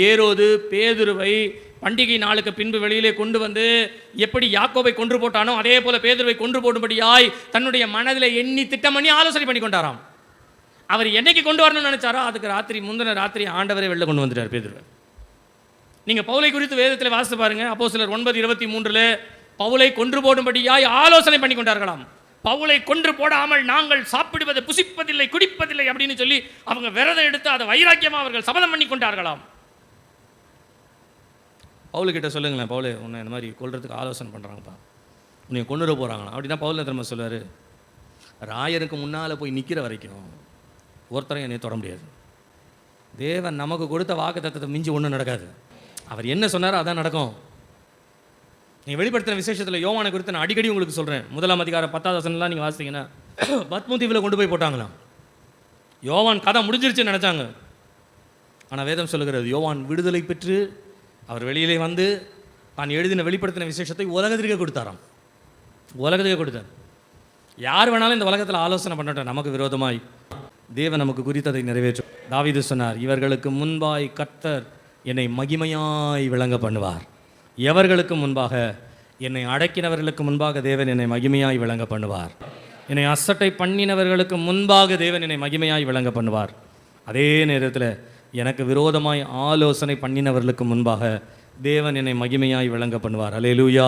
ஏரோது பேதுருவை பண்டிகை நாளுக்கு பின்பு வெளியிலே கொண்டு வந்து எப்படி யாக்கோபை கொன்று போட்டானோ அதே போல பேதுருவை கொன்று போடும்படியாய் தன்னுடைய மனதில் எண்ணி திட்டம் பண்ணி ஆலோசனை பண்ணி கொண்டாராம். அவர் என்னைக்கு கொண்டு வரணும்னு நினைச்சாரோ அதுக்கு முந்தின ராத்திரி ஆண்டவரை வெளில கொண்டு வந்துட்டார் பேதுருவை. நீங்கள் பவுலை குறித்து வேதத்தில் வாசித்து பாருங்க. அப்போஸ்தலர் 9:23 பவுலை கொன்று போடும்படியாய் ஆலோசனை பண்ணி கொண்டார்களாம். பவுலை கொன்று போடாமல் நாங்கள் சாப்பிடுவதை புசிப்பதில்லை குடிப்பதில்லை அப்படின்னு சொல்லி அவங்க விரதம் எடுத்து அதை வைராக்கியமாக அவர்கள் சபதம் பண்ணி கொண்டார்களாம். பவுலுக்கிட்ட சொல்லுங்களேன், பவுலே உன்னை இந்த மாதிரி கொல்றதுக்கு ஆலோசனை பண்ணுறாங்கப்பா, உன்னை கொண்டுட போகிறாங்களா அப்படின்னா பவுல் திரும்ப சொல்லுவார், ராயருக்கு முன்னால் போய் நிற்கிற வரைக்கும் ஒருத்தரும் என்னை தொட முடியாது. தேவன் நமக்கு கொடுத்த வாக்கு தத்தத்தை மிஞ்சி ஒன்றும் நடக்காது. அவர் என்ன சொன்னாரோ அதான் நடக்கும். நீங்கள் வெளிப்படுத்தின விசேஷத்தில் யோவானை குறித்து நான் அடிக்கடி உங்களுக்கு சொல்கிறேன். 1 அதிகாரம் 10வது வசனம்லாம் நீங்கள் வாசித்தீங்கன்னா பத்மு தீவில் கொண்டு போய் போட்டாங்களாம். யோவான் கதை முடிஞ்சிருச்சுன்னு நினச்சாங்க. ஆனால் வேதம் சொல்லுகிறது யோவான் விடுதலை பெற்று அவர் வெளியிலே வந்து தான் எழுதின வெளிப்படுத்தின விசேஷத்தை உலகத்திற்கே கொடுத்தாராம். உலகத்துக்கே கொடுத்தார். யார் வேணாலும் இந்த உலகத்தில் ஆலோசனை பண்ணட்டும், நமக்கு விரோதமாய் தேவன் நமக்கு குறித்ததை நிறைவேற்றும். தாவீது சொன்னார், இவர்களுக்கு முன்பாய் கர்த்தர் என்னை மகிமையாய் விளங்க பண்ணுவார். எவர்களுக்கு முன்பாக? என்னை அடக்கினவர்களுக்கு முன்பாக தேவன் என்னை மகிமையாய் விளங்க பண்ணுவார். என்னை அசட்டை பண்ணினவர்களுக்கு முன்பாக தேவன் என்னை மகிமையாய் விளங்க பண்ணுவார். அதே நேரத்தில் எனக்கு விரோதமாய் ஆலோசனை பண்ணினவர்களுக்கு முன்பாக தேவன் என்னை மகிமையாய் விளங்க பண்ணுவார். அல்லேலூயா.